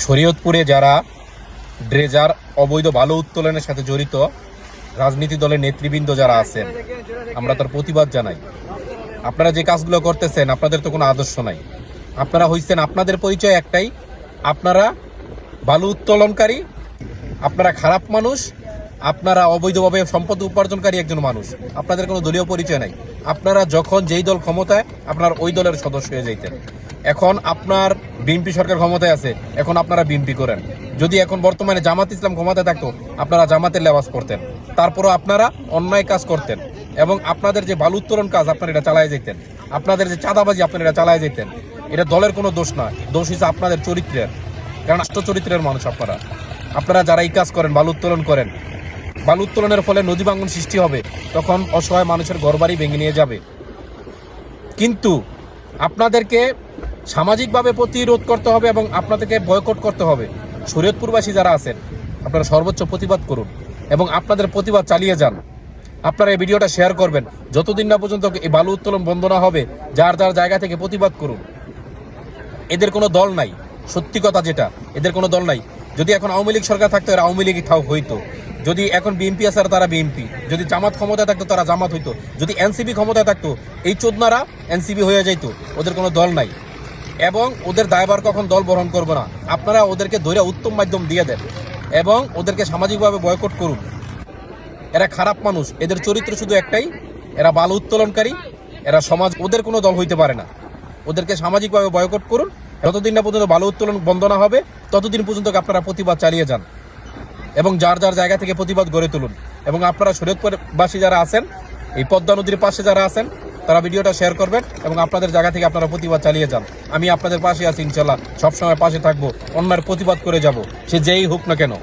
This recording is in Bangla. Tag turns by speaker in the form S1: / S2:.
S1: শরীয়তপুরে যারা ড্রেজার অবৈধ বালু উত্তোলনের সাথে জড়িত রাজনীতি দলের নেতৃবৃন্দ যারা আছেন, আমরা তার প্রতিবাদ জানাই। আপনারা যে কাজগুলো করতেছেন, আপনাদের তো কোনো আদর্শ নাই। আপনারা হইছেন, আপনাদের পরিচয় একটাই, আপনারা বালু উত্তোলনকারী, আপনারা খারাপ মানুষ, আপনারা অবৈধভাবে সম্পদ উপার্জনকারী একজন মানুষ। আপনাদের কোনো দলীয় পরিচয় নাই। আপনারা যখন যেই দল ক্ষমতায়, আপনার ওই দলের সদস্য হয়ে যাইতেন। এখন আপনার বিএনপি সরকার ক্ষমতায় আছে, এখন আপনারা বিএনপি করেন। যদি এখন বর্তমানে জামাত ইসলাম ক্ষমতায় থাকতো, আপনারা জামাতের লেবাস করতেন। তারপরও আপনারা অন্যায় কাজ করতেন এবং আপনাদের যে বালু উত্তোলন কাজ আপনারা এটা চালায় যেতেন। আপনাদের যে চাঁদাবাজি আপনারা এটা চালায় যেতেন। এটা দলের কোনো দোষ নয়, দোষ হিসেবে আপনাদের চরিত্রের, কারণ রাষ্ট্র চরিত্রের মানুষ আপনারা। আপনারা যারা এই কাজ করেন, বালু উত্তোলন করেন, বালু উত্তোলনের ফলে নদী ভাঙন সৃষ্টি হবে, তখন অসহায় মানুষের ঘরবাড়ি ভেঙে নিয়ে যাবে। কিন্তু আপনাদেরকে সামাজিকভাবে প্রতিরোধ করতে হবে এবং আপনাদেরকে বয়কট করতে হবে। শরীয়তপুরবাসী যারা আছেন, আপনারা সর্বোচ্চ প্রতিবাদ করুন এবং আপনাদের প্রতিবাদ চালিয়ে যান। আপনারা এই ভিডিওটা শেয়ার করবেন। যতদিন না পর্যন্ত এই বালু উত্তোলন বন্ধ না হবে, যার যার জায়গা থেকে প্রতিবাদ করুন। এদের কোনো দল নাই, সত্যি কথা যেটা, এদের কোনো দল নাই। যদি এখন আওয়ামী লীগ সরকার থাকতো, এরা আওয়ামী লীগই হইতো। যদি এখন বিএনপি আছে, তারা বিএনপি। যদি জামাত ক্ষমতায় থাকতো, তারা জামাত হইতো। যদি এনসিপি ক্ষমতায় থাকতো, এই চোদনারা এনসিপি হয়ে যাইতো। ওদের কোনো দল নাই এবং ওদের দায়ভার কখন দল বহন করবে না। আপনারা ওদেরকে ধরে উত্তম মাধ্যম দিয়ে দেন এবং ওদেরকে সামাজিকভাবে বয়কট করুন। এরা খারাপ মানুষ, এদের চরিত্র শুধু একটাই, এরা বালু উত্তোলনকারী, এরা সমাজ, ওদের কোনো দল হইতে পারে না। ওদেরকে সামাজিকভাবে বয়কট করুন। যতদিন না পর্যন্ত বালু উত্তোলন বন্ধ না হবে, ততদিন পর্যন্ত আপনারা প্রতিবাদ চালিয়ে যান এবং যার যার জায়গা থেকে প্রতিবাদ গড়ে তুলুন। এবং আপনারা শরীয়তপুরবাসী যারা আছেন, এই পদ্মা নদীর পাশে যারা আছেন, তারা ভিডিওটা শেয়ার করবেন এবং আপনাদের জায়গা থেকে আপনারা প্রতিবাদ চালিয়ে যান। আমি আপনাদের পাশে আছি, ইনশাল্লাহ সবসময় পাশে থাকবো, অন্যায়ের প্রতিবাদ করে যাব, সে যেই হোক না কেন।